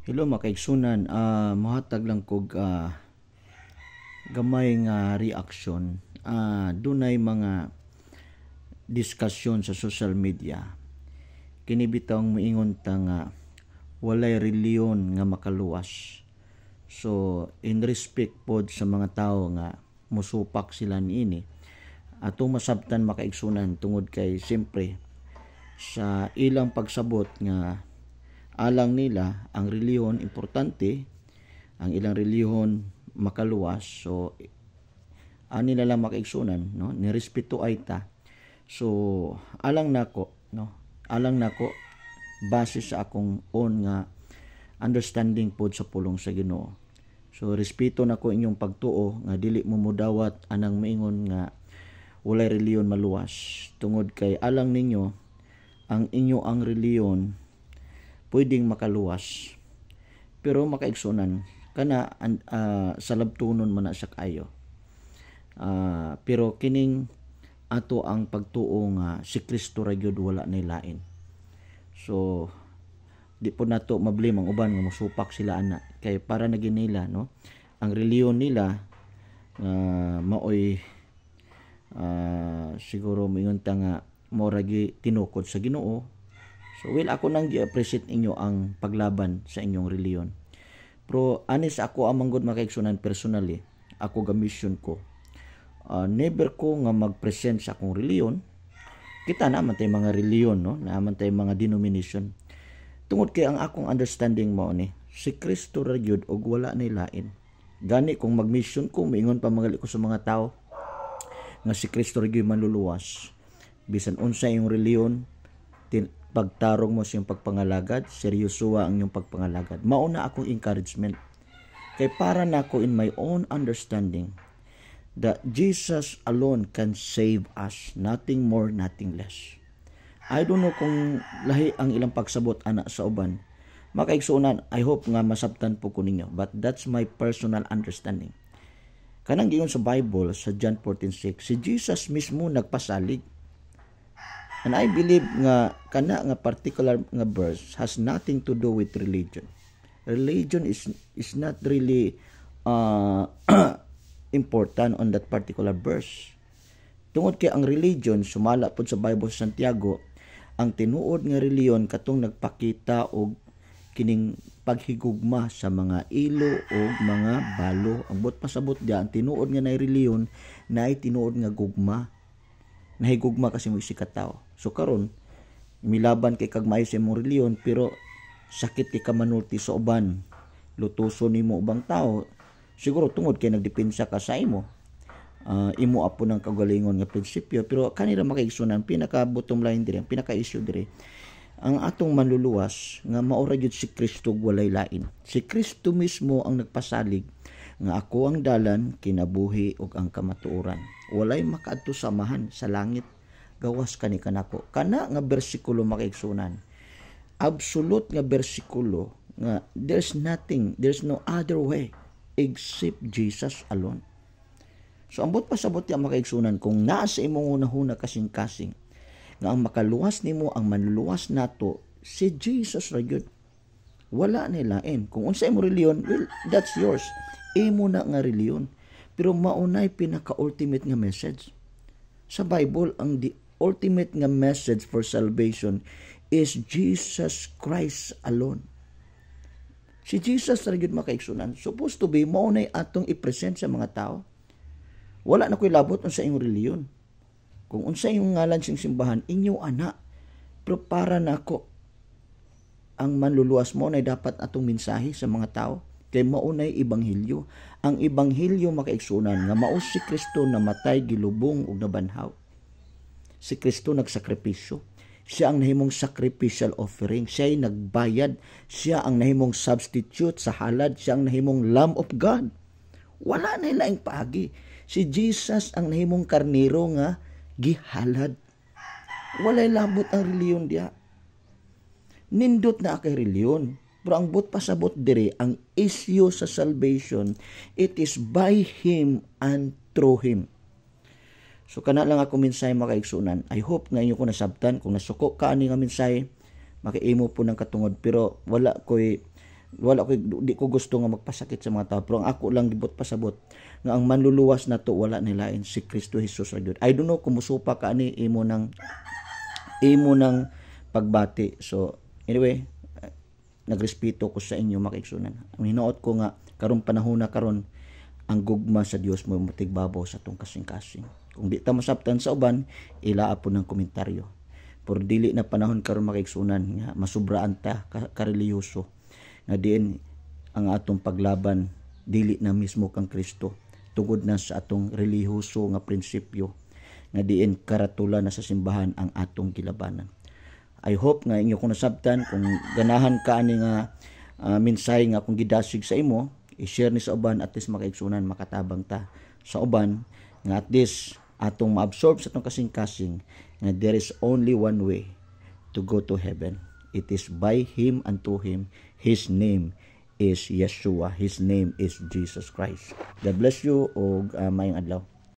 Hello mga kaigsunan, mohatag lang kog gamay nga reaction. Dunay mga diskusyon sa social media. Kini bitawng moingon ta nga walay reliyon nga makaluwas. So in respect pod sa mga tawo nga musupak sila niini. Atong masabtan makaigsunan tungod kay siyempre sa ilang pagsabot nga alang nila ang reliyon importante, ang ilang reliyon makaluwas. So ani na lang makaigsunan, no, nirespeto ay ta. So alang nako, no, alang nako base sa akong own nga understanding pod sa pulong sa Ginoo. So respeto nako inyong pagtuo nga dili mo mudawat anang maingon nga walay reliyon maluwas tungod kay alang ninyo ang inyo ang reliyon pwedeng makaluwas pero makaigsunan kana sa labtunon man na siya kayo. Pero kining ato ang pagtuo nga si Kristo ra gyud wala nay lain. So di po nato mablame ang uban nga mosupak sila ana kay para na nila, no, ang reliyon nila maoy siguro moingon ta nga mora gi tinukod sa Ginoo. So ako nang gi-appreciate inyo ang paglaban sa inyong reliyon. Pero anis ako amang good makaigsunan personally, ako ga mission ko. Never ko nga mag-present sa akong reliyon. Kita naman tay mga reliyon, no, naman tay mga denomination. Tungod kay ang akong understanding mao ni si Kristo ra gyud og wala nay lain. Gani kung mag-mission ko, moingon pa mga ko sa mga tao nga si Kristo ra gyud manluluwas. Bisan unsa yung reliyon, pagtarong mo sa iyong pagpangalagad, seryoso ang iyong pagpangalagad. Mauna akong encouragement. Kay para na ako in my own understanding that Jesus alone can save us. Nothing more, nothing less. I don't know kung lahi ang ilang pagsabot ana sa uban. Makaigsunan, I hope nga masabtan po ko ninyo. But that's my personal understanding. Kanang giyon sa Bible, sa John 14:6, si Jesus mismo nagpasalig. And I believe nga kana nga particular nga verse has nothing to do with religion. Religion is not really important on that particular verse. Tungod kay ang religion sumala pod sa Bible sa Santiago, ang tinuod nga reliyon katong nagpakita og kining paghigugma sa mga ilo o mga balo. Ang bot pasabot diyan tinuod nga nay reliyon nay tinuod nga gugma. Nahigugma kasi mo sikat tao. So karon milaban kay kag maayo sa imong reliyon pero sakit kay kamanulti sa uban, lutuson nimo ubang tao, siguro tungod kay nagdepensa ka sa imo apo ng kagalingon nga prinsipyo. Pero kanila makaigsunan pinaka bottom line dire, pinaka issue dire, ang atong manluluwas nga maura gyud si Kristo walay lain. Si Kristo mismo ang nagpasalig nga ako ang dalan, kinabuhi ug ang kamatuoran. Walay makaadto samahan sa langit gawas kani kanako. Kana nga bersikulo makaigsunan, absolute nga bersikulo nga there's no other way except Jesus alone. So ambot pasabot ya makaigsunan kung naa sa imong unahuna kasing-kasing nga ang makaluwas nimo, ang manluluwas nato si Jesus ra gyud. Wala ni lain. Kung unsa imong reliyon, well, that's yours. Imo na nga reliyon. Pero maunay pinaka-ultimate nga message. Sa Bible, ang the ultimate nga message for salvation is Jesus Christ alone. Si Jesus ra gyud makaigsunan. Supposed to be maunay atong i-present sa mga tao. Wala na ko'y labot unsa imong reliyon. Kung unsa imong ngalan sing simbahan, inyo ana. Pero para nako ang manluluwas mo na dapat atong mensahe sa mga tao. Kay maunay ibanghilyo. Ang ibanghilyo makaigsunan nga mao si Kristo na matay, gilubong ug nabanhaw. Si Kristo nagsakripisyo. Siya ang nahimong sacrificial offering. Siya ay nagbayad. Siya ang nahimong substitute sa halad. Siya ang nahimong Lamb of God. Wala na laing paagi. Si Jesus ang nahimong karnero nga gihalad. Walay labot ang reliyon diya. Nindot na kay reliyon. Pero ang but pasabot dire, ang issue sa salvation, it is by Him and through Him. So kana lang ako mensahe makaigsunan. I hope nga inyo ko nasabtan. Kung nasuko ka ani nga mensahe, makaimo po ng katungod. Pero wala ko'y wala ko, di ko gusto nga magpasakit sa mga tao, pero ang ako lang gibot pasabot nga ang manluluwas na to wala nilain si Kristo Jesus ra gyud. I don't know kung musupa ka ani imo ng pagbati. So anyway, nagrespeto ko sa inyo makaigsunan. Ang hinaot ko nga karon panahon na karon ang gugma sa Dios mo matigbabaw sa tong kasing-kasing. Kung di ta masabtan sa uban, ilaa po ng komentaryo. Por dili na panahon karon makaigsunan nga masubraan ta kareliyoso nga diin ang atong paglaban dili na mismo kang Kristo tungod na sa atong relihiyoso nga prinsipyo nga diin karatula na sa simbahan ang atong gilabanan. I hope nga inyo kung nasabtan, kung ganahan ka ani nga mensahe nga kung gidasig sa imo, i-share ni sa uban at least makaigsunan makatabang ta sa uban nga at least atong maabsorb sa atong kasing-kasing nga there is only one way to go to heaven. It is by Him and to Him. His name is Yeshua. His name is Jesus Christ. God bless you o mayong adlaw.